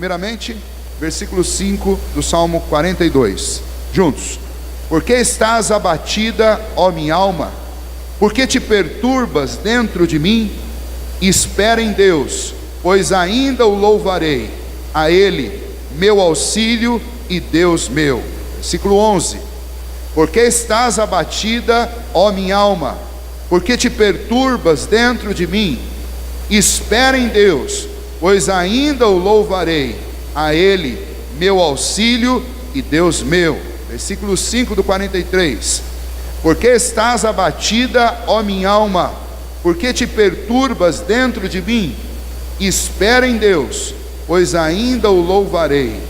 Primeiramente, versículo 5 do Salmo 42. Juntos. Por que estás abatida, ó minha alma? Por que te perturbas dentro de mim? Espera em Deus, pois ainda o louvarei, a Ele, meu auxílio e Deus meu. Versículo 11. Por que estás abatida, ó minha alma? Por que te perturbas dentro de mim? Espera em Deus, pois ainda o louvarei, a Ele, meu auxílio e Deus meu. Versículo 5 do 43. Por que estás abatida, ó minha alma? Por que te perturbas dentro de mim? Espera em Deus, pois ainda o louvarei,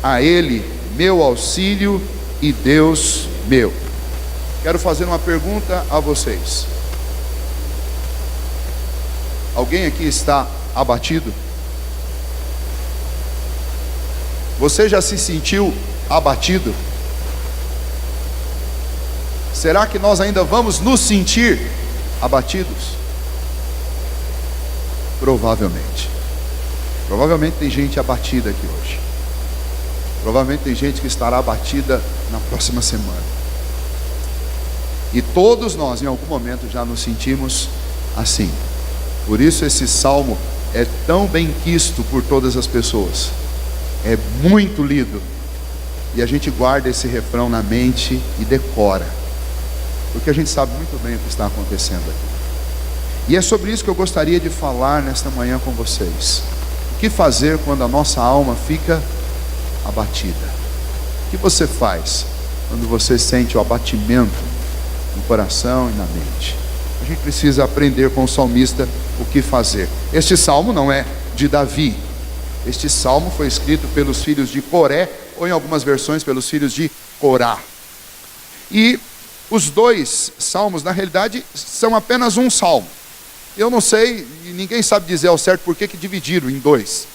a Ele, meu auxílio e Deus meu. Quero fazer uma pergunta a vocês. Alguém aqui está abatido? Você já se sentiu abatido? Será que nós ainda vamos nos sentir abatidos? Provavelmente. Provavelmente tem gente abatida aqui hoje. Provavelmente tem gente que estará abatida na próxima semana. E todos nós em algum momento já nos sentimos assim. Por isso esse salmo é tão bem quisto por todas as pessoas. É muito lido. E a gente guarda esse refrão na mente e decora. Porque a gente sabe muito bem o que está acontecendo aqui. E é sobre isso que eu gostaria de falar nesta manhã com vocês. O que fazer quando a nossa alma fica abatida? O que você faz quando você sente o abatimento no coração e na mente? A gente precisa aprender com o salmista o que fazer. Este salmo não é de Davi. Este salmo foi escrito pelos filhos de Coré, ou em algumas versões pelos filhos de Corá. E os dois salmos, na realidade, são apenas um salmo. Eu não sei, e ninguém sabe dizer ao certo por que dividiram em dois.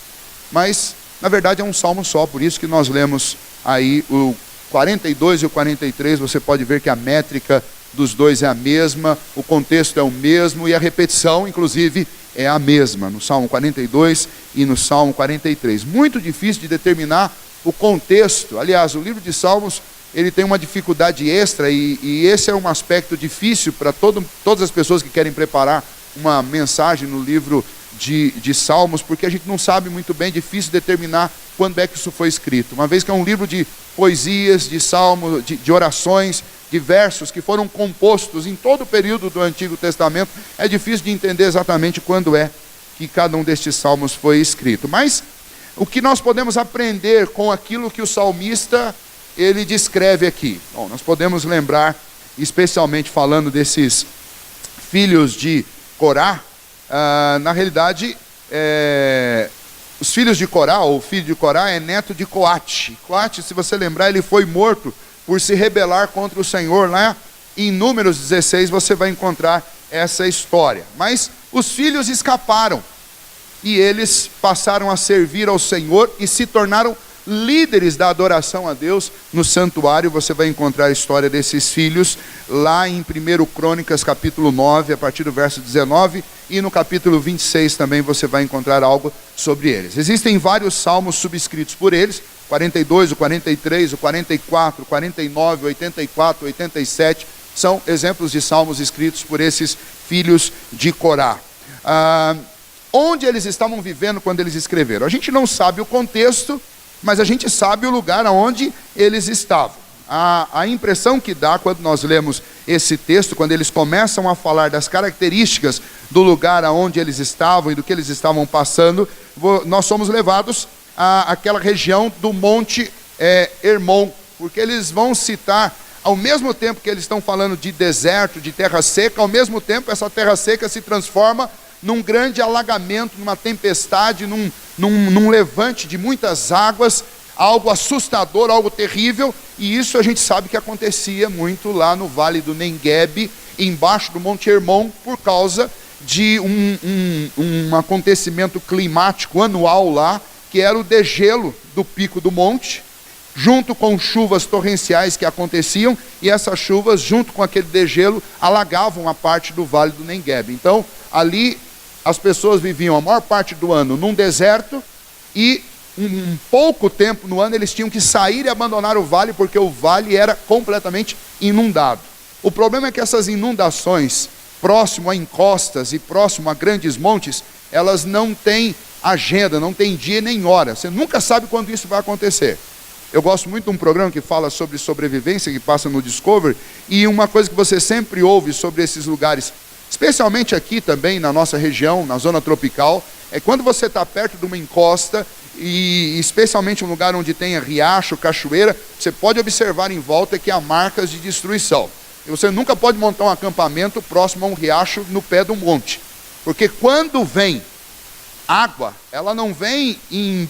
Mas, na verdade, é um salmo só, por isso que nós lemos aí o 42 e o 43, você pode ver que a métrica dos dois é a mesma, o contexto é o mesmo e a repetição, inclusive, é a mesma, no Salmo 42 e no Salmo 43. Muito difícil de determinar o contexto. Aliás, o livro de Salmos, ele tem uma dificuldade extra e esse é um aspecto difícil para todas as pessoas que querem preparar uma mensagem no livro de Salmos, porque a gente não sabe muito bem, é difícil determinar quando é que isso foi escrito. Uma vez que é um livro de poesias, de salmos, de orações, de versos que foram compostos em todo o período do Antigo Testamento, é difícil de entender exatamente quando é que cada um destes salmos foi escrito. Mas o que nós podemos aprender com aquilo que o salmista ele descreve aqui? Bom, nós podemos lembrar, especialmente falando desses filhos de Corá, na realidade, os filhos de Corá, ou o filho de Corá é neto de Coate. Coate, se você lembrar, ele foi morto por se rebelar contra o Senhor. Lá em Números 16 você vai encontrar essa história. Mas os filhos escaparam e eles passaram a servir ao Senhor e se tornaram líderes da adoração a Deus no santuário. Você vai encontrar a história desses filhos lá em 1 Crônicas capítulo 9, a partir do verso 19, e no capítulo 26 também você vai encontrar algo sobre eles. Existem vários salmos subscritos por eles, 42, o 43, o 44, o 49, o 84, o 87, são exemplos de salmos escritos por esses filhos de Corá. Onde eles estavam vivendo quando eles escreveram? A gente não sabe o contexto, mas a gente sabe o lugar onde eles estavam. A impressão que dá quando nós lemos esse texto, quando eles começam a falar das características do lugar onde eles estavam e do que eles estavam passando, nós somos levados àquela região do Monte Hermon, porque eles vão citar, ao mesmo tempo que eles estão falando de deserto, de terra seca, ao mesmo tempo essa terra seca se transforma num grande alagamento, numa tempestade, num levante de muitas águas, algo assustador, algo terrível, e isso a gente sabe que acontecia muito lá no Vale do Nengueb, embaixo do Monte Hermon, por causa de um acontecimento climático anual lá, que era o degelo do pico do monte, junto com chuvas torrenciais que aconteciam, e essas chuvas, junto com aquele degelo, alagavam a parte do Vale do Nengueb. Então, ali as pessoas viviam a maior parte do ano num deserto e um pouco tempo no ano eles tinham que sair e abandonar o vale, porque o vale era completamente inundado. O problema é que essas inundações, próximo a encostas e próximo a grandes montes, elas não têm agenda, não tem dia nem hora. Você nunca sabe quando isso vai acontecer. Eu gosto muito de um programa que fala sobre sobrevivência, que passa no Discovery, e uma coisa que você sempre ouve sobre esses lugares, especialmente aqui também na nossa região, na zona tropical, é quando você está perto de uma encosta, e especialmente um lugar onde tenha riacho, cachoeira, você pode observar em volta que há marcas de destruição. E você nunca pode montar um acampamento próximo a um riacho no pé de um monte. Porque quando vem água, ela não vem em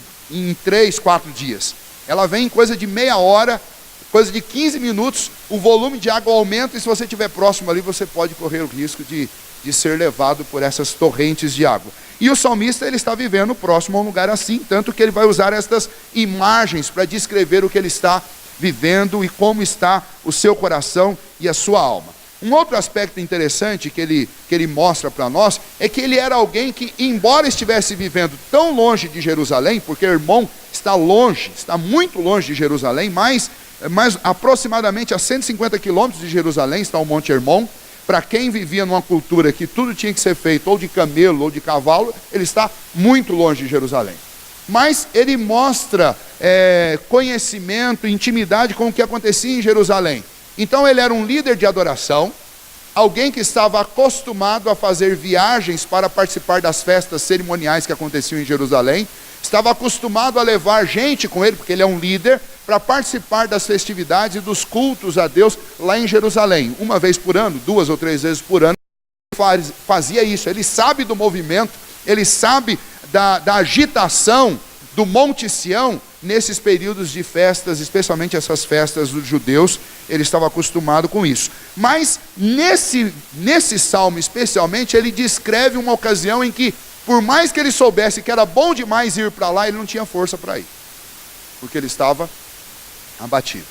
3, 4 dias. Ela vem em coisa de meia hora, coisa de 15 minutos, o volume de água aumenta e se você estiver próximo ali, você pode correr o risco de ser levado por essas torrentes de água. E o salmista, ele está vivendo próximo a um lugar assim, tanto que ele vai usar estas imagens para descrever o que ele está vivendo e como está o seu coração e a sua alma. Um outro aspecto interessante que ele mostra para nós é que ele era alguém que, embora estivesse vivendo tão longe de Jerusalém, porque Hermon está longe, está muito longe de Jerusalém, mas aproximadamente a 150 quilômetros de Jerusalém está o Monte Hermon. Para quem vivia numa cultura que tudo tinha que ser feito ou de camelo ou de cavalo, ele está muito longe de Jerusalém. Mas ele mostra conhecimento, intimidade com o que acontecia em Jerusalém. Então ele era um líder de adoração, alguém que estava acostumado a fazer viagens para participar das festas cerimoniais que aconteciam em Jerusalém, estava acostumado a levar gente com ele, porque ele é um líder, para participar das festividades e dos cultos a Deus lá em Jerusalém. Uma vez por ano, 2 ou 3 vezes por ano, ele fazia isso. Ele sabe do movimento, ele sabe da agitação do Monte Sião, nesses períodos de festas, especialmente essas festas dos judeus, ele estava acostumado com isso. Mas nesse salmo especialmente, ele descreve uma ocasião em que, por mais que ele soubesse que era bom demais ir para lá, ele não tinha força para ir, porque ele estava abatido.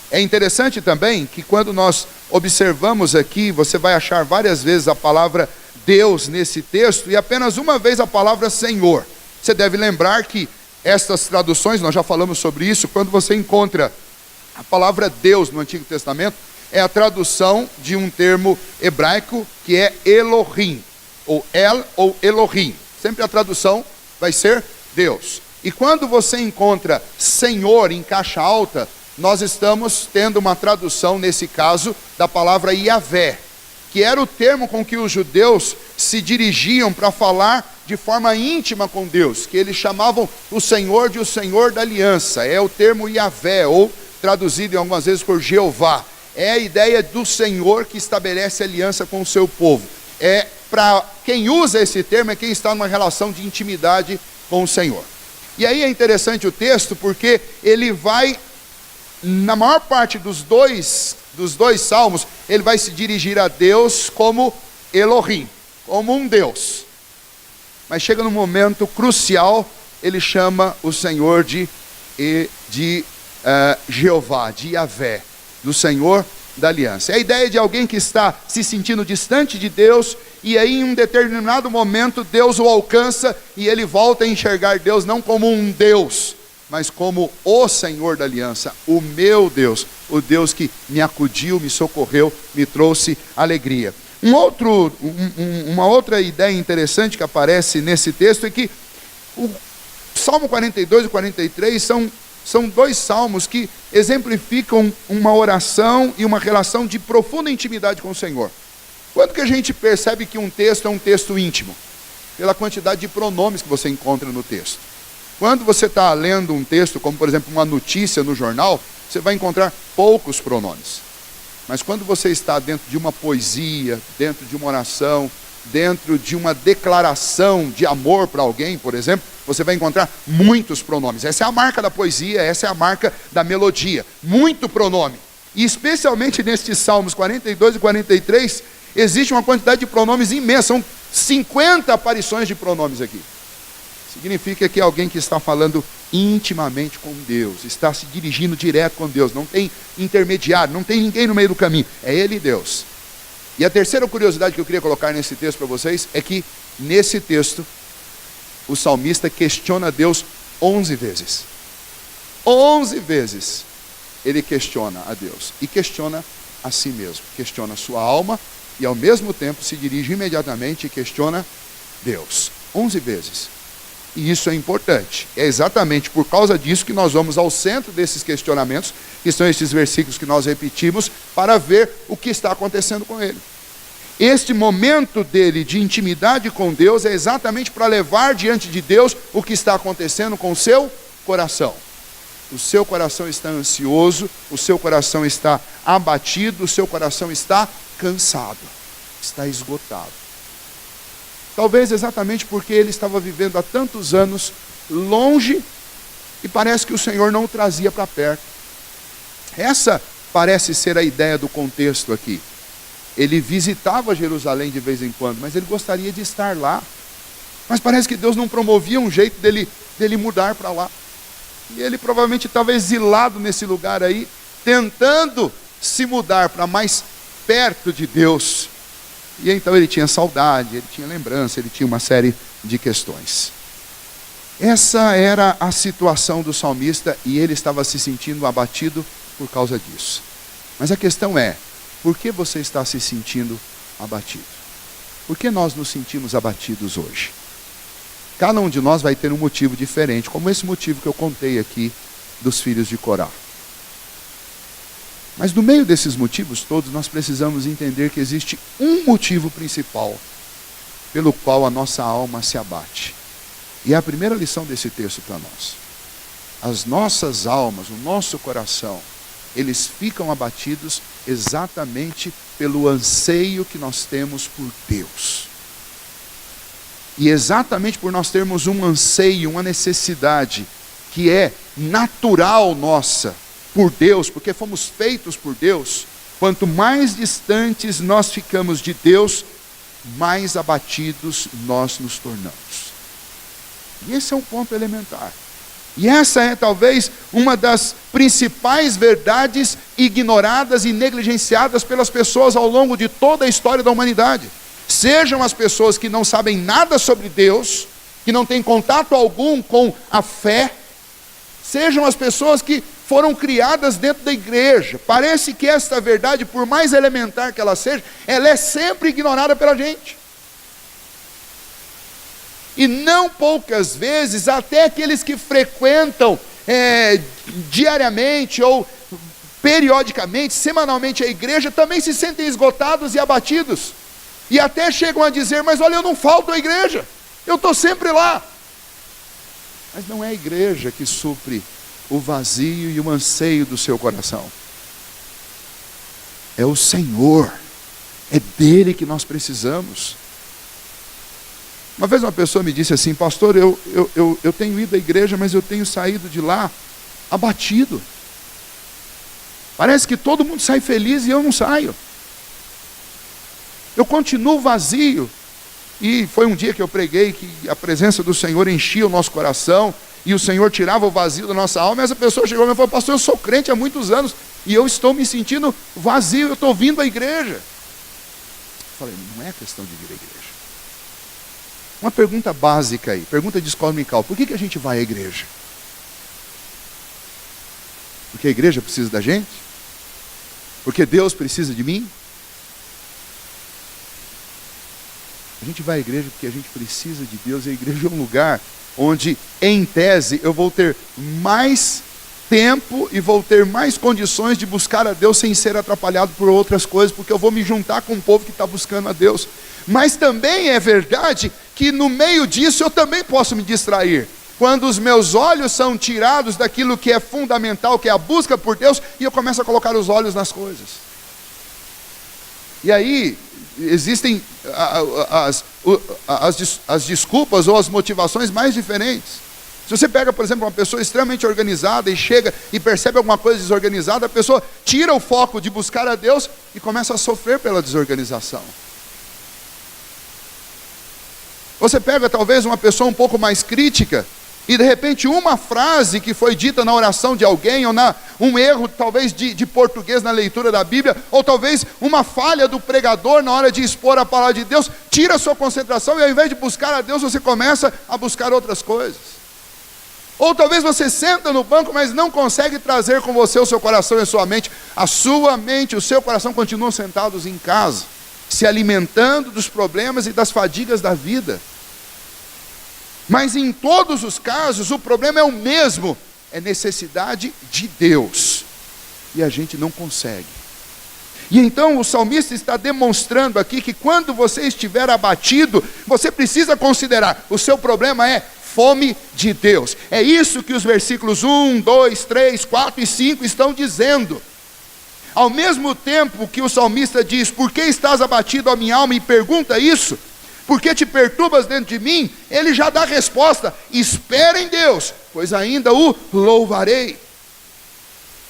É interessante também que quando nós observamos aqui, você vai achar várias vezes a palavra Deus nesse texto, e apenas uma vez a palavra Senhor. Você deve lembrar que estas traduções, nós já falamos sobre isso, quando você encontra a palavra Deus no Antigo Testamento, é a tradução de um termo hebraico que é Elohim, ou El ou Elohim. Sempre a tradução vai ser Deus. E quando você encontra Senhor em caixa alta, nós estamos tendo uma tradução, nesse caso, da palavra Yahvé, que era o termo com que os judeus se dirigiam para falar de forma íntima com Deus, que eles chamavam o Senhor de o Senhor da aliança. É o termo Yahvé, ou traduzido algumas vezes por Jeová. É a ideia do Senhor que estabelece aliança com o seu povo. Para quem usa esse termo, é quem está numa relação de intimidade com o Senhor. E aí é interessante o texto, porque ele vai, na maior parte dos dois salmos, ele vai se dirigir a Deus como Elohim, como um Deus. Mas chega num momento crucial, ele chama o Senhor de Jeová, de Yahvé, do Senhor da aliança. É a ideia de alguém que está se sentindo distante de Deus, e aí em um determinado momento Deus o alcança, e ele volta a enxergar Deus não como um Deus, mas como o Senhor da aliança, o meu Deus, o Deus que me acudiu, me socorreu, me trouxe alegria. Uma outra ideia interessante que aparece nesse texto é que o Salmo 42 e 43 são dois salmos que exemplificam uma oração e uma relação de profunda intimidade com o Senhor. Quando que a gente percebe que um texto é um texto íntimo? Pela quantidade de pronomes que você encontra no texto. Quando você está lendo um texto, como por exemplo uma notícia no jornal, você vai encontrar poucos pronomes. Mas quando você está dentro de uma poesia, dentro de uma oração, dentro de uma declaração de amor para alguém, por exemplo, você vai encontrar muitos pronomes. Essa é a marca da poesia, essa é a marca da melodia. Muito pronome. E especialmente nestes Salmos 42 e 43, existe uma quantidade de pronomes imensa. São 50 aparições de pronomes aqui. Significa que é alguém que está falando intimamente com Deus, está se dirigindo direto com Deus, não tem intermediário, não tem ninguém no meio do caminho, é Ele e Deus. E a terceira curiosidade que eu queria colocar nesse texto para vocês é que, nesse texto, o salmista questiona Deus 11 vezes. 11 vezes ele questiona a Deus e questiona a si mesmo, questiona a sua alma e ao mesmo tempo se dirige imediatamente e questiona Deus. 11 vezes. E isso é importante. É exatamente por causa disso que nós vamos ao centro desses questionamentos, que são esses versículos que nós repetimos, para ver o que está acontecendo com ele. Este momento dele de intimidade com Deus é exatamente para levar diante de Deus o que está acontecendo com o seu coração. O seu coração está ansioso, o seu coração está abatido, o seu coração está cansado, está esgotado. Talvez exatamente porque ele estava vivendo há tantos anos longe e parece que o Senhor não o trazia para perto. Essa parece ser a ideia do contexto aqui. Ele visitava Jerusalém de vez em quando, mas ele gostaria de estar lá. Mas parece que Deus não promovia um jeito dele mudar para lá. E ele provavelmente estava exilado nesse lugar aí, tentando se mudar para mais perto de Deus. E então ele tinha saudade, ele tinha lembrança, ele tinha uma série de questões. Essa era a situação do salmista e ele estava se sentindo abatido por causa disso. Mas a questão é, por que você está se sentindo abatido? Por que nós nos sentimos abatidos hoje? Cada um de nós vai ter um motivo diferente, como esse motivo que eu contei aqui dos filhos de Corá. Mas no meio desses motivos todos, nós precisamos entender que existe um motivo principal pelo qual a nossa alma se abate. E é a primeira lição desse texto para nós. As nossas almas, o nosso coração, eles ficam abatidos exatamente pelo anseio que nós temos por Deus. E exatamente por nós termos um anseio, uma necessidade que é natural nossa, por Deus, porque fomos feitos por Deus, quanto mais distantes nós ficamos de Deus, mais abatidos nós nos tornamos. E esse é um ponto elementar. E essa é talvez uma das principais verdades ignoradas e negligenciadas pelas pessoas ao longo de toda a história da humanidade. Sejam as pessoas que não sabem nada sobre Deus, que não têm contato algum com a fé, sejam as pessoas que foram criadas dentro da igreja. Parece que esta verdade, por mais elementar que ela seja, ela é sempre ignorada pela gente. E não poucas vezes, até aqueles que frequentam diariamente ou periodicamente, semanalmente a igreja, também se sentem esgotados e abatidos. E até chegam a dizer, mas olha, eu não falto à igreja, eu estou sempre lá. Mas não é a igreja que supre o vazio e o anseio do seu coração. É o Senhor, é dele que nós precisamos. Uma vez uma pessoa me disse assim, pastor, eu tenho ido à igreja, mas eu tenho saído de lá abatido. Parece que todo mundo sai feliz e eu não saio. Eu continuo vazio. E foi um dia que eu preguei que a presença do Senhor enchia o nosso coração e o Senhor tirava o vazio da nossa alma. E essa pessoa chegou e falou, pastor, eu sou crente há muitos anos e eu estou me sentindo vazio, eu estou vindo à igreja. Eu falei, não é questão de vir à igreja. Uma pergunta básica aí, pergunta de escola dominical, por que a gente vai à igreja? Porque a igreja precisa da gente? Porque Deus precisa de mim? A gente vai à igreja porque a gente precisa de Deus. A igreja é um lugar onde, em tese, eu vou ter mais tempo e vou ter mais condições de buscar a Deus sem ser atrapalhado por outras coisas, porque eu vou me juntar com um povo que está buscando a Deus. Mas também é verdade que no meio disso eu também posso me distrair. Quando os meus olhos são tirados daquilo que é fundamental, que é a busca por Deus, e eu começo a colocar os olhos nas coisas. E aí existem as desculpas ou as motivações mais diferentes. Se você pega, por exemplo, uma pessoa extremamente organizada e chega e percebe alguma coisa desorganizada, a pessoa tira o foco de buscar a Deus e começa a sofrer pela desorganização. Você pega talvez uma pessoa um pouco mais crítica e de repente uma frase que foi dita na oração de alguém, ou um erro talvez de português na leitura da Bíblia, ou talvez uma falha do pregador na hora de expor a palavra de Deus, tira a sua concentração e ao invés de buscar a Deus, você começa a buscar outras coisas. Ou talvez você senta no banco, mas não consegue trazer com você o seu coração e a sua mente. A sua mente e o seu coração continuam sentados em casa, se alimentando dos problemas e das fadigas da vida. Mas em todos os casos, o problema é o mesmo. É necessidade de Deus. E a gente não consegue. E então o salmista está demonstrando aqui que quando você estiver abatido, você precisa considerar, o seu problema é fome de Deus. É isso que os versículos 1, 2, 3, 4 e 5 estão dizendo. Ao mesmo tempo que o salmista diz, por que estás abatido a minha alma? E pergunta isso, por que te perturbas dentro de mim? Ele já dá a resposta, espera em Deus, pois ainda o louvarei.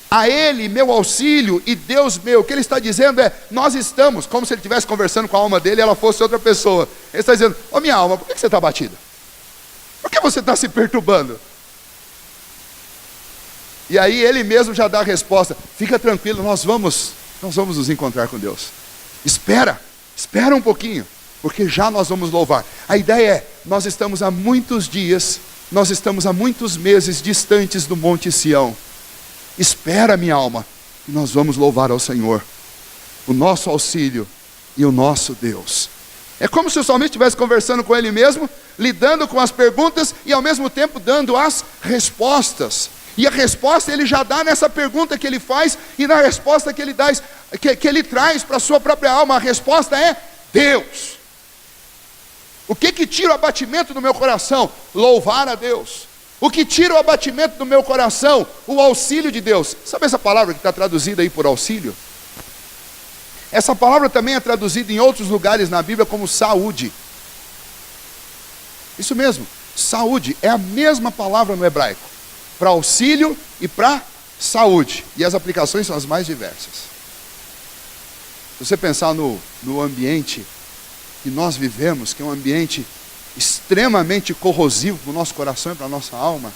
A Ele, meu auxílio e Deus meu. O que ele está dizendo é, nós estamos, como se ele estivesse conversando com a alma dele e ela fosse outra pessoa. Ele está dizendo, ô minha alma, por que você está abatida? Por que você está se perturbando? E aí ele mesmo já dá a resposta, fica tranquilo, nós vamos nos encontrar com Deus. Espera um pouquinho, porque já nós vamos louvar. A ideia é, nós estamos há muitos dias, nós estamos há muitos meses distantes do Monte Sião. Espera, minha alma, e nós vamos louvar ao Senhor, o nosso auxílio e o nosso Deus. É como se o salmista estivesse conversando com ele mesmo, lidando com as perguntas e ao mesmo tempo dando as respostas. E a resposta ele já dá nessa pergunta que ele faz e na resposta que ele traz para a sua própria alma. A resposta é Deus. O que tira o abatimento do meu coração? Louvar a Deus. O que tira o abatimento do meu coração? O auxílio de Deus. Sabe essa palavra que está traduzida aí por auxílio? Essa palavra também é traduzida em outros lugares na Bíblia como saúde. Isso mesmo, saúde é a mesma palavra no hebraico, para auxílio e para saúde. E as aplicações são as mais diversas. Se você pensar no ambiente que nós vivemos, que é um ambiente extremamente corrosivo para o nosso coração e para a nossa alma,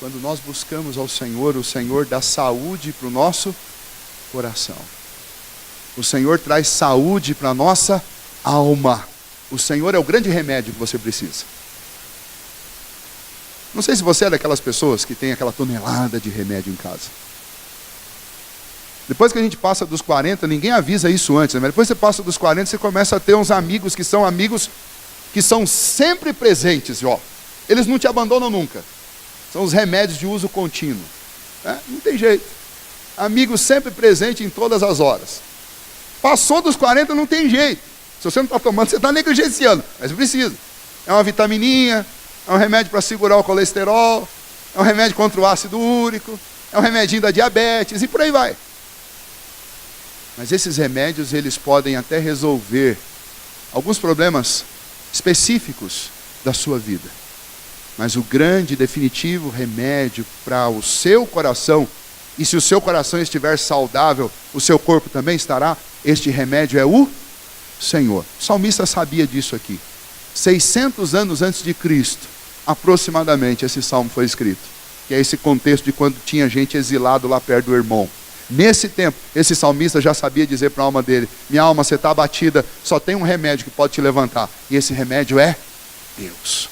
quando nós buscamos ao Senhor, o Senhor dá saúde para o nosso coração. O Senhor traz saúde para a nossa alma. O Senhor é o grande remédio que você precisa. Não sei se você é daquelas pessoas que tem aquela tonelada de remédio em casa. Depois que a gente passa dos 40, ninguém avisa isso antes, né? Mas depois que você passa dos 40, você começa a ter uns amigos que são sempre presentes, ó. Eles não te abandonam nunca. São os remédios de uso contínuo. Não tem jeito. Amigo sempre presente em todas as horas. Passou dos 40, não tem jeito. Se você não está tomando, você está negligenciando. Mas precisa. É uma vitamininha, é um remédio para segurar o colesterol, é um remédio contra o ácido úrico, é um remedinho da diabetes e por aí vai. Mas esses remédios, eles podem até resolver alguns problemas específicos da sua vida. Mas o grande, definitivo remédio para o seu coração, e se o seu coração estiver saudável, o seu corpo também estará, este remédio é o Senhor. O salmista sabia disso aqui. 600 anos antes de Cristo, aproximadamente, esse salmo foi escrito. Que é esse contexto de quando tinha gente exilado lá perto do irmão. Nesse tempo, esse salmista já sabia dizer para a alma dele, minha alma, você está abatida, só tem um remédio que pode te levantar. E esse remédio é Deus.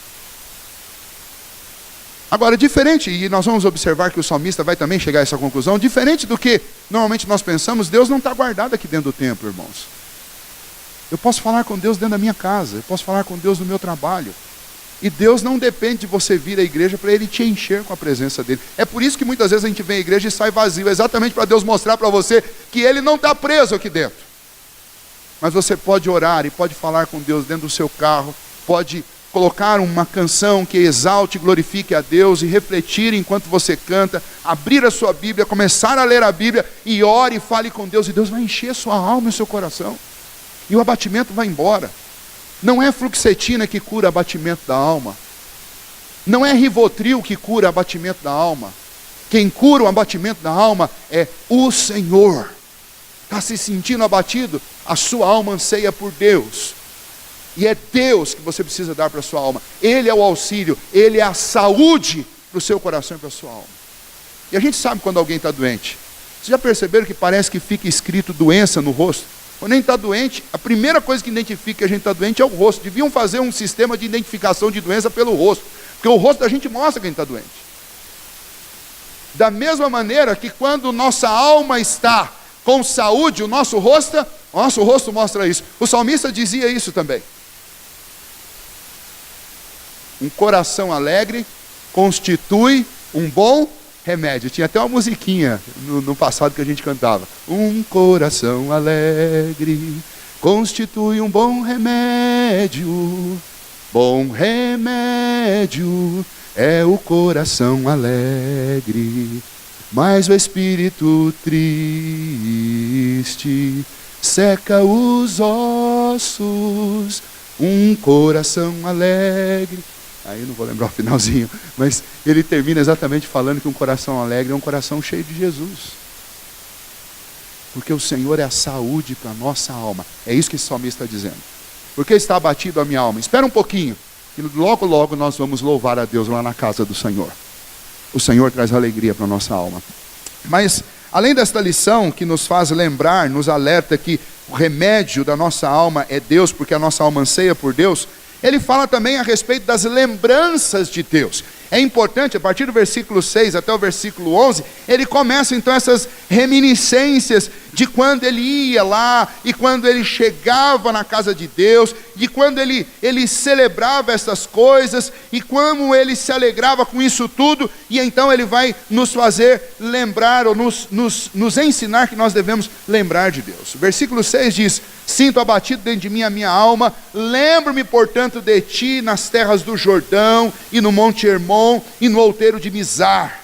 Agora, diferente, e nós vamos observar que o salmista vai também chegar a essa conclusão, diferente do que normalmente nós pensamos, Deus não está guardado aqui dentro do templo, irmãos. Eu posso falar com Deus dentro da minha casa, eu posso falar com Deus no meu trabalho. E Deus não depende de você vir à igreja para Ele te encher com a presença dEle. É por isso que muitas vezes a gente vem à igreja e sai vazio, exatamente para Deus mostrar para você que Ele não está preso aqui dentro. Mas você pode orar e pode falar com Deus dentro do seu carro, pode colocar uma canção que exalte e glorifique a Deus e refletir enquanto você canta, abrir a sua Bíblia, começar a ler a Bíblia e ore e fale com Deus, e Deus vai encher sua alma e seu coração. E o abatimento vai embora. Não é fluoxetina que cura abatimento da alma. Não é Rivotril que cura abatimento da alma. Quem cura o abatimento da alma é o Senhor. Está se sentindo abatido? A sua alma anseia por Deus. E é Deus que você precisa dar para a sua alma. Ele é o auxílio, Ele é a saúde para o seu coração e para a sua alma. E a gente sabe quando alguém está doente. Vocês já perceberam que parece que fica escrito doença no rosto? Quando a gente está doente, a primeira coisa que identifica que a gente está doente é o rosto. Deviam fazer um sistema de identificação de doença pelo rosto. Porque o rosto da gente mostra quem está doente. Da mesma maneira que quando nossa alma está com saúde, o nosso rosto mostra isso. O salmista dizia isso também. Um coração alegre constitui um bom remédio. Tinha até uma musiquinha no passado que a gente cantava. Um coração alegre constitui um bom remédio. Bom remédio é o coração alegre. Mas o espírito triste seca os ossos. Um coração alegre. Aí eu não vou lembrar o finalzinho, mas ele termina exatamente falando que um coração alegre é um coração cheio de Jesus. Porque o Senhor é a saúde para a nossa alma. É isso que esse salmista está dizendo. Por que está abatido a minha alma? Espera um pouquinho, que logo logo nós vamos louvar a Deus lá na casa do Senhor. O Senhor traz alegria para a nossa alma. Mas, além desta lição que nos faz lembrar, nos alerta que o remédio da nossa alma é Deus, porque a nossa alma anseia por Deus, ele fala também a respeito das lembranças de Deus. É importante, a partir do versículo 6 até o versículo 11, ele começa então essas reminiscências de quando ele ia lá, e quando ele chegava na casa de Deus, de quando ele celebrava essas coisas, e como ele se alegrava com isso tudo, e então ele vai nos fazer lembrar, ou nos ensinar que nós devemos lembrar de Deus. O versículo 6 diz: sinto abatido dentro de mim a minha alma, lembro-me portanto de ti nas terras do Jordão, e no monte Hermon, e no outeiro de Mizar.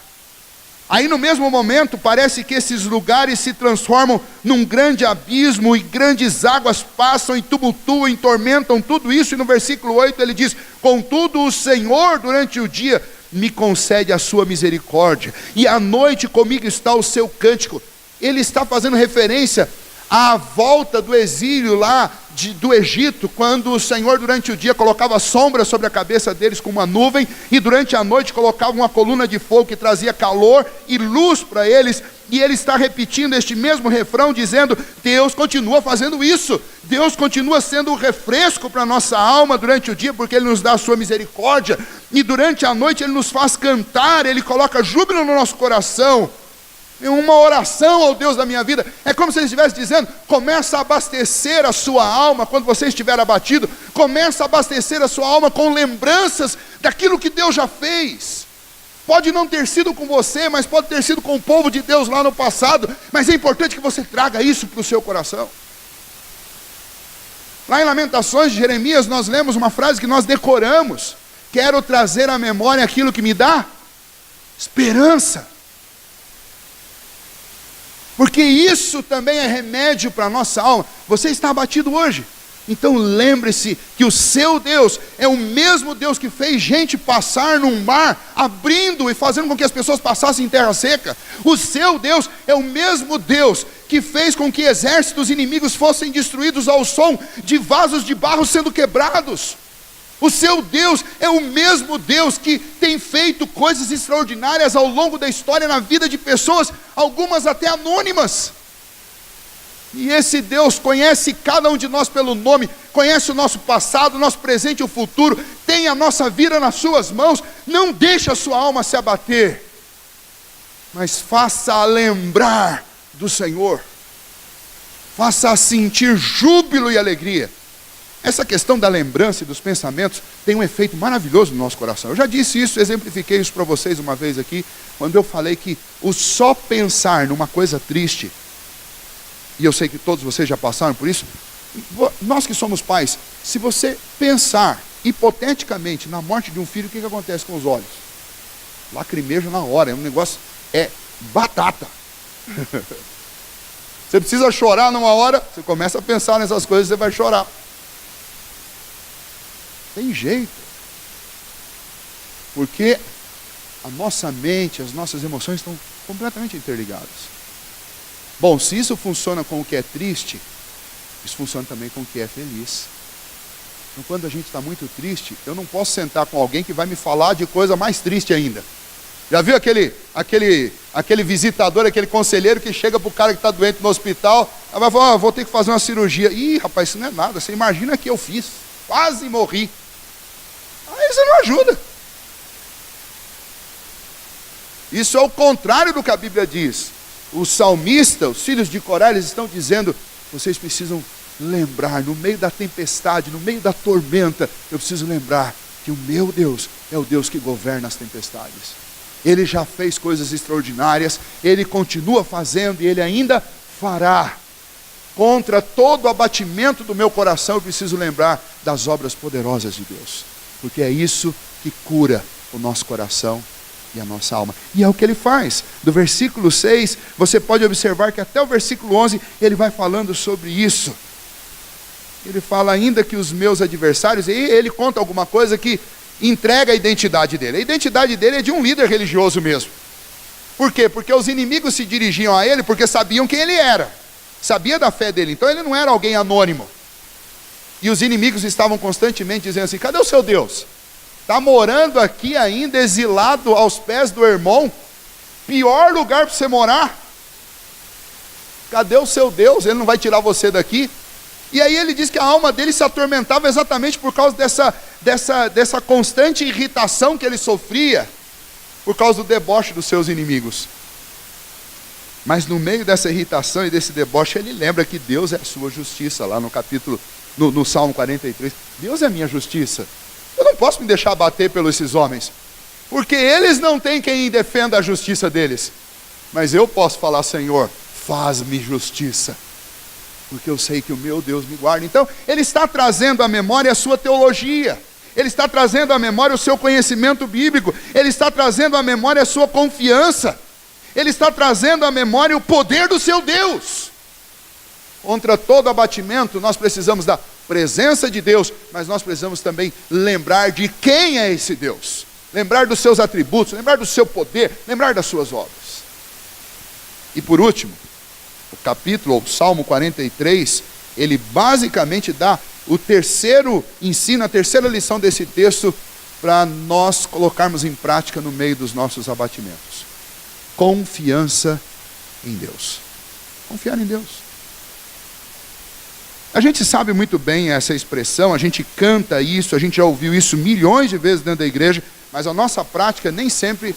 Aí no mesmo momento parece que esses lugares se transformam num grande abismo, e grandes águas passam e tumultuam, e tormentam tudo isso, e no versículo 8 ele diz: contudo o Senhor durante o dia me concede a sua misericórdia, e à noite comigo está o seu cântico. Ele está fazendo referência à volta do exílio lá do Egito, quando o Senhor durante o dia colocava sombra sobre a cabeça deles com uma nuvem, e durante a noite colocava uma coluna de fogo que trazia calor e luz para eles. E ele está repetindo este mesmo refrão, dizendo: Deus continua fazendo isso, Deus continua sendo o refresco para a nossa alma durante o dia, porque Ele nos dá a sua misericórdia, e durante a noite Ele nos faz cantar, Ele coloca júbilo no nosso coração. Uma oração ao Deus da minha vida. É como se ele estivesse dizendo: começa a abastecer a sua alma quando você estiver abatido. Começa a abastecer a sua alma com lembranças daquilo que Deus já fez. Pode não ter sido com você, mas pode ter sido com o povo de Deus lá no passado. Mas é importante que você traga isso para o seu coração. Lá em Lamentações de Jeremias nós lemos uma frase que nós decoramos: quero trazer à memória aquilo que me dá esperança. Porque isso também é remédio para a nossa alma. Você está abatido hoje, então lembre-se que o seu Deus é o mesmo Deus que fez gente passar num mar, abrindo e fazendo com que as pessoas passassem em terra seca. O seu Deus é o mesmo Deus que fez com que exércitos inimigos fossem destruídos ao som de vasos de barro sendo quebrados. O seu Deus é o mesmo Deus que tem feito coisas extraordinárias ao longo da história na vida de pessoas, algumas até anônimas. E esse Deus conhece cada um de nós pelo nome, conhece o nosso passado, o nosso presente e o futuro, tem a nossa vida nas suas mãos. Não deixe a sua alma se abater, mas faça-a lembrar do Senhor, faça-a sentir júbilo e alegria. Essa questão da lembrança e dos pensamentos tem um efeito maravilhoso no nosso coração. Eu já disse isso, exemplifiquei isso para vocês uma vez aqui, quando eu falei que o só pensar numa coisa triste, e eu sei que todos vocês já passaram por isso, nós que somos pais, se você pensar hipoteticamente na morte de um filho, o que acontece com os olhos? Lacrimeja na hora, é um negócio, é batata. Você precisa chorar numa hora, você começa a pensar nessas coisas, você vai chorar. Tem jeito, porque a nossa mente, as nossas emoções estão completamente interligadas. Bom, se isso funciona com o que é triste, isso funciona também com o que é feliz. Então, quando a gente está muito triste, eu não posso sentar com alguém que vai me falar de coisa mais triste ainda. Já viu aquele visitador, aquele conselheiro que chega para o cara que está doente no hospital, aí vai falar: vou ter que fazer uma cirurgia. Ih, rapaz, isso não é nada, você imagina que eu fiz, quase morri. Aí você não ajuda. Isso é o contrário do que a Bíblia diz. O salmista, os filhos de Corá, eles estão dizendo: vocês precisam lembrar, no meio da tempestade, no meio da tormenta, eu preciso lembrar que o meu Deus é o Deus que governa as tempestades. Ele já fez coisas extraordinárias, Ele continua fazendo e Ele ainda fará. Contra todo o abatimento do meu coração, eu preciso lembrar das obras poderosas de Deus, porque é isso que cura o nosso coração e a nossa alma. E é o que Ele faz. Do versículo 6, você pode observar que até o versículo 11, Ele vai falando sobre isso. Ele fala ainda que os meus adversários, e Ele conta alguma coisa que entrega a identidade dele. A identidade dele é de um líder religioso mesmo. Por quê? Porque os inimigos se dirigiam a ele porque sabiam quem ele era. Sabia da fé dele. Então ele não era alguém anônimo. E os inimigos estavam constantemente dizendo assim: cadê o seu Deus? Está morando aqui ainda, exilado aos pés do irmão? Pior lugar para você morar? Cadê o seu Deus? Ele não vai tirar você daqui? E aí ele diz que a alma dele se atormentava exatamente por causa dessa constante irritação que ele sofria, por causa do deboche dos seus inimigos. Mas no meio dessa irritação e desse deboche, ele lembra que Deus é a sua justiça, lá no capítulo, no Salmo 43. Deus é a minha justiça. Eu não posso me deixar bater pelos esses homens, porque eles não têm quem defenda a justiça deles. Mas eu posso falar: Senhor, faz-me justiça, porque eu sei que o meu Deus me guarda. Então, ele está trazendo à memória a sua teologia, ele está trazendo à memória o seu conhecimento bíblico, ele está trazendo à memória a sua confiança, ele está trazendo à memória o poder do seu Deus. Contra todo abatimento, nós precisamos da presença de Deus, mas nós precisamos também lembrar de quem é esse Deus, lembrar dos seus atributos, lembrar do seu poder, lembrar das suas obras. E por último, o capítulo, ou Salmo 43, ele basicamente dá o terceiro ensino, a terceira lição desse texto, para nós colocarmos em prática no meio dos nossos abatimentos. Confiança em Deus. Confiar em Deus. A gente sabe muito bem essa expressão, a gente canta isso, a gente já ouviu isso milhões de vezes dentro da igreja, mas a nossa prática nem sempre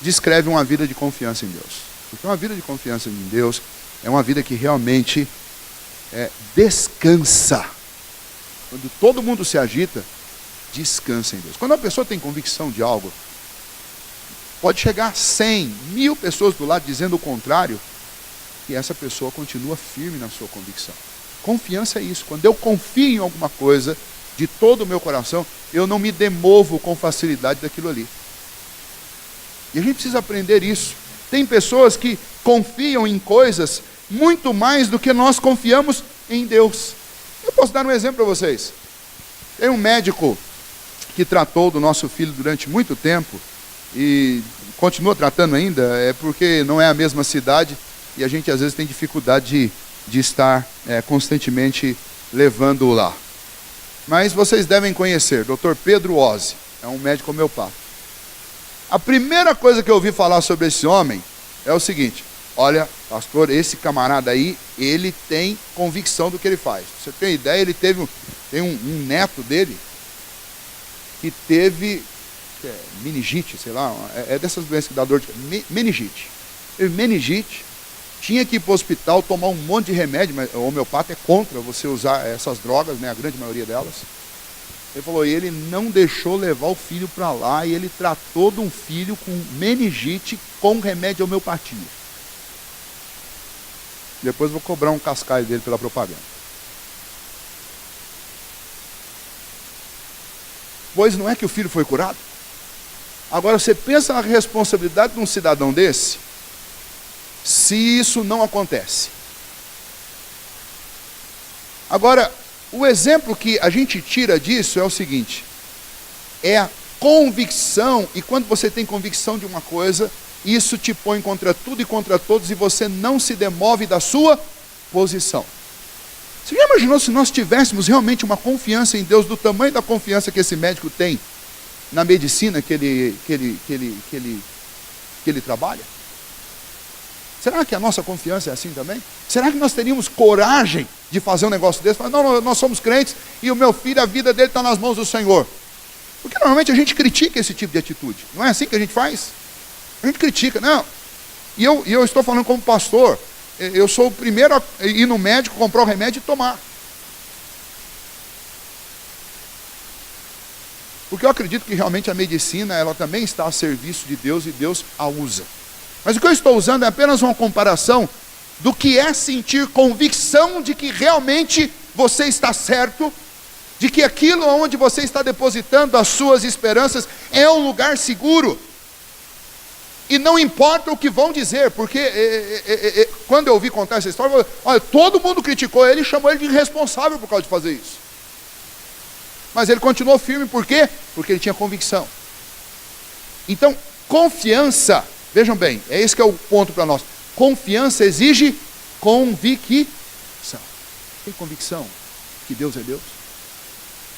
descreve uma vida de confiança em Deus. Porque uma vida de confiança em Deus é uma vida que realmente descansa. Quando todo mundo se agita, descansa em Deus. Quando a pessoa tem convicção de algo, pode chegar 100, 1000 pessoas do lado dizendo o contrário, e essa pessoa continua firme na sua convicção. Confiança é isso. Quando eu confio em alguma coisa, de todo o meu coração, eu não me demovo com facilidade daquilo ali. E a gente precisa aprender isso. Tem pessoas que confiam em coisas muito mais do que nós confiamos em Deus. Eu posso dar um exemplo para vocês. Tem um médico que tratou do nosso filho durante muito tempo, e continua tratando ainda, é porque não é a mesma cidade, e a gente às vezes tem dificuldade de estar constantemente levando-o lá. Mas vocês devem conhecer, Dr. Pedro Ozzi, é um médico homeopata. A primeira coisa que eu ouvi falar sobre esse homem é o seguinte: olha, pastor, esse camarada aí, ele tem convicção do que ele faz. Pra você ter ideia, ele tem um neto dele que teve meningite, sei lá, é dessas doenças que dá dor de meningite. Teve meningite, tinha que ir para o hospital tomar um monte de remédio, mas o homeopata é contra você usar essas drogas, né, a grande maioria delas. Ele falou, e ele não deixou levar o filho para lá, e ele tratou de um filho com meningite com remédio de homeopatia. Depois vou cobrar um cascalho dele pela propaganda. Pois não é que o filho foi curado? Agora você pensa na responsabilidade de um cidadão desse, se isso não acontece. Agora, o exemplo que a gente tira disso é o seguinte: é a convicção, e quando você tem convicção de uma coisa, isso te põe contra tudo e contra todos, e você não se demove da sua posição. Você já imaginou se nós tivéssemos realmente uma confiança em Deus, do tamanho da confiança que esse médico tem na medicina que ele trabalha? Será que a nossa confiança é assim também? Será que nós teríamos coragem de fazer um negócio desse? Falar, não, nós somos crentes e o meu filho, a vida dele está nas mãos do Senhor. Porque normalmente a gente critica esse tipo de atitude. Não é assim que a gente faz? A gente critica, não. E eu estou falando como pastor, eu sou o primeiro a ir no médico, comprar o remédio e tomar. Porque eu acredito que realmente a medicina, ela também está a serviço de Deus e Deus a usa. Mas o que eu estou usando é apenas uma comparação do que é sentir convicção de que realmente você está certo, de que aquilo onde você está depositando as suas esperanças é um lugar seguro. E não importa o que vão dizer, porque quando eu ouvi contar essa história, olha, todo mundo criticou ele e chamou ele de irresponsável por causa de fazer isso. Mas ele continuou firme, por quê? Porque ele tinha convicção. Então, confiança, vejam bem, é esse que é o ponto para nós. Confiança exige convicção. Tem convicção que Deus é Deus?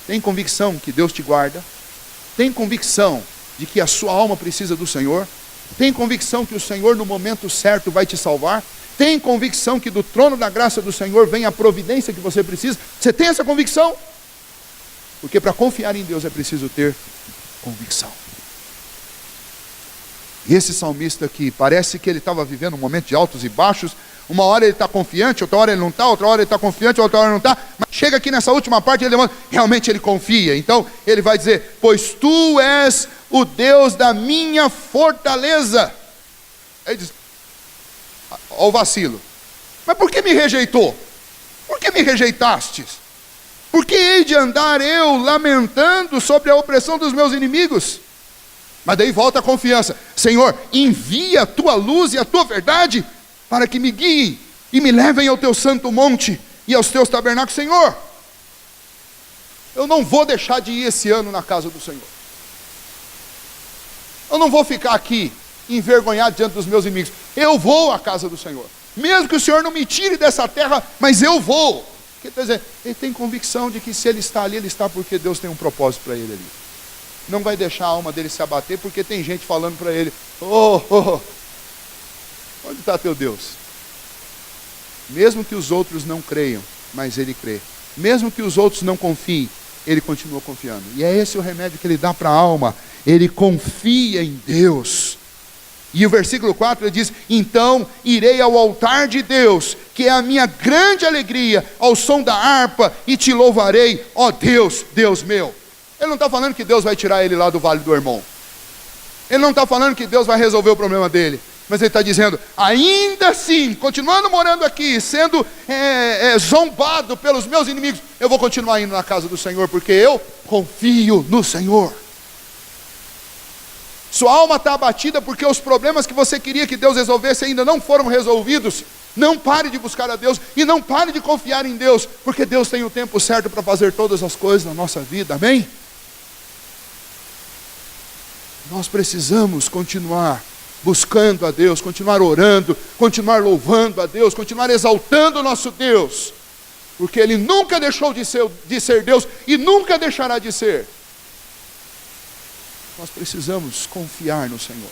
Tem convicção que Deus te guarda? Tem convicção de que a sua alma precisa do Senhor? Tem convicção que o Senhor no momento certo vai te salvar? Tem convicção que do trono da graça do Senhor vem a providência que você precisa? Você tem essa convicção? Porque para confiar em Deus é preciso ter convicção. E esse salmista aqui, parece que ele estava vivendo um momento de altos e baixos. Uma hora ele está confiante, outra hora ele não está, outra hora ele está confiante, outra hora ele não está. Mas chega aqui nessa última parte, ele demonstra, realmente ele confia. Então ele vai dizer, pois tu és o Deus da minha fortaleza. Ele diz, ó o vacilo. Mas por que me rejeitou? Por que me rejeitastes? Por que hei de andar eu lamentando sobre a opressão dos meus inimigos? Mas daí volta a confiança. Senhor, envia a tua luz e a tua verdade para que me guiem e me levem ao teu santo monte e aos teus tabernáculos. Senhor, eu não vou deixar de ir esse ano na casa do Senhor. Eu não vou ficar aqui envergonhado diante dos meus inimigos. Eu vou à casa do Senhor. Mesmo que o Senhor não me tire dessa terra, mas eu vou. Quer dizer, ele tem convicção de que se ele está ali, ele está porque Deus tem um propósito para ele ali. Não vai deixar a alma dele se abater, porque tem gente falando para ele, onde está teu Deus? Mesmo que os outros não creiam, mas ele crê. Mesmo que os outros não confiem, ele continua confiando. E é esse o remédio que ele dá para a alma. Ele confia em Deus. E o versículo 4 ele diz, então irei ao altar de Deus, que é a minha grande alegria, ao som da harpa, e te louvarei, ó Deus, Deus meu. Ele não está falando que Deus vai tirar ele lá do Vale do Hermon. Ele não está falando que Deus vai resolver o problema dele. Mas ele está dizendo, ainda assim, continuando morando aqui, sendo zombado pelos meus inimigos, eu vou continuar indo na casa do Senhor, porque eu confio no Senhor. Sua alma está abatida porque os problemas que você queria que Deus resolvesse ainda não foram resolvidos. Não pare de buscar a Deus e não pare de confiar em Deus, porque Deus tem o tempo certo para fazer todas as coisas na nossa vida, amém? Nós precisamos continuar buscando a Deus, continuar orando, continuar louvando a Deus, continuar exaltando o nosso Deus, porque Ele nunca deixou de ser Deus e nunca deixará de ser. Nós precisamos confiar no Senhor.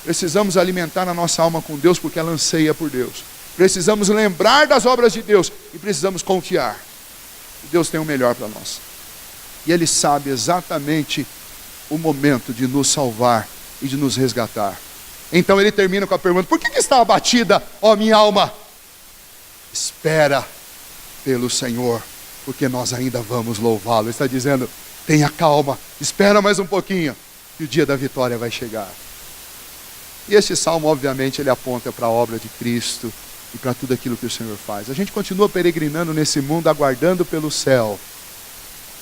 Precisamos alimentar a nossa alma com Deus, porque ela anseia por Deus. Precisamos lembrar das obras de Deus e precisamos confiar. Deus tem o melhor para nós. E Ele sabe exatamente o momento de nos salvar e de nos resgatar. Então ele termina com a pergunta, por que está abatida, ó minha alma? Espera pelo Senhor, porque nós ainda vamos louvá-lo. Ele está dizendo, tenha calma, espera mais um pouquinho, que o dia da vitória vai chegar. E esse salmo, obviamente, ele aponta para a obra de Cristo e para tudo aquilo que o Senhor faz. A gente continua peregrinando nesse mundo, aguardando pelo céu.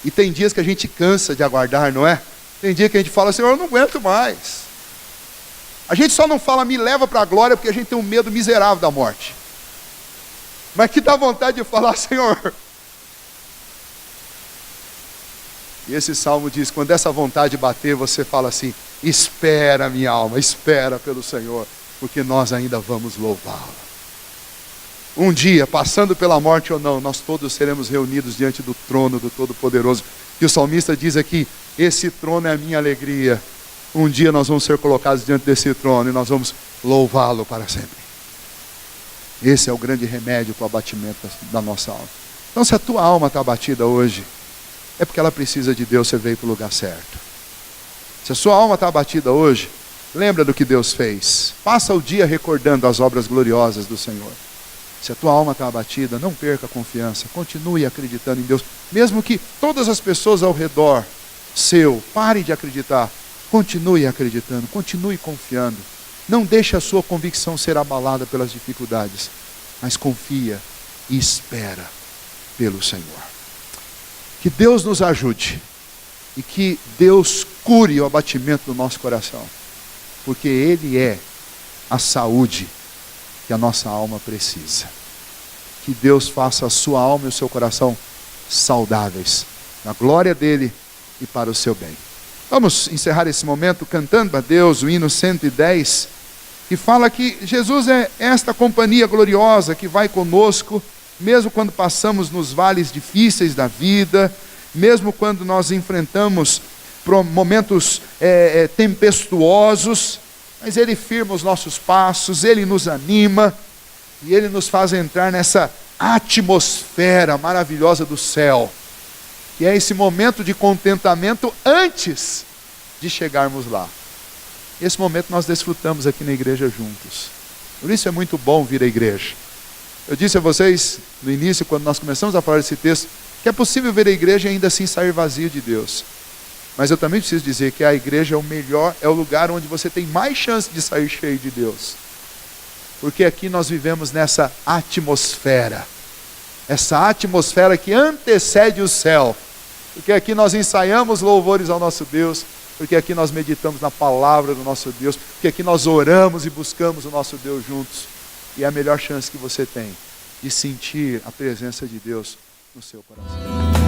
E tem dias que a gente cansa de aguardar, não é? Tem dia que a gente fala, Senhor, eu não aguento mais. A gente só não fala, me leva para a glória, porque a gente tem um medo miserável da morte. Mas que dá vontade de falar, Senhor. E esse salmo diz, quando essa vontade bater, você fala assim, espera minha alma, espera pelo Senhor, porque nós ainda vamos louvá-lo. Um dia, passando pela morte ou não, nós todos seremos reunidos diante do trono do Todo-Poderoso. E o salmista diz aqui, esse trono é a minha alegria. Um dia nós vamos ser colocados diante desse trono e nós vamos louvá-lo para sempre. Esse é o grande remédio para o abatimento da nossa alma. Então, se a tua alma está abatida hoje, é porque ela precisa de Deus, você veio para o lugar certo. Se a sua alma está abatida hoje, Lembra do que Deus fez. Passa o dia recordando as obras gloriosas do Senhor. Se a tua alma está abatida, não perca a confiança. Continue acreditando em Deus. Mesmo que todas as pessoas ao redor seu parem de acreditar, continue acreditando, continue confiando. Não deixe a sua convicção ser abalada pelas dificuldades, mas confia e espera pelo Senhor. Que Deus nos ajude e que Deus cure o abatimento do nosso coração, porque Ele é a saúde que a nossa alma precisa. Que Deus faça a sua alma e o seu coração saudáveis, na glória dEle e para o seu bem. Vamos encerrar esse momento cantando a Deus o hino 110, que fala que Jesus é esta companhia gloriosa que vai conosco, mesmo quando passamos nos vales difíceis da vida, mesmo quando nós enfrentamos momentos tempestuosos, mas Ele firma os nossos passos, Ele nos anima, e Ele nos faz entrar nessa atmosfera maravilhosa do céu, que é esse momento de contentamento antes de chegarmos lá. Esse momento nós desfrutamos aqui na igreja juntos. Por isso é muito bom vir à igreja. Eu disse a vocês no início, quando nós começamos a falar desse texto, que é possível vir à igreja e ainda assim sair vazio de Deus. Mas eu também preciso dizer que a igreja é o melhor, é o lugar onde você tem mais chance de sair cheio de Deus. Porque aqui nós vivemos nessa atmosfera. Essa atmosfera que antecede o céu. Porque aqui nós ensaiamos louvores ao nosso Deus. Porque aqui nós meditamos na palavra do nosso Deus. Porque aqui nós oramos e buscamos o nosso Deus juntos. E é a melhor chance que você tem de sentir a presença de Deus no seu coração.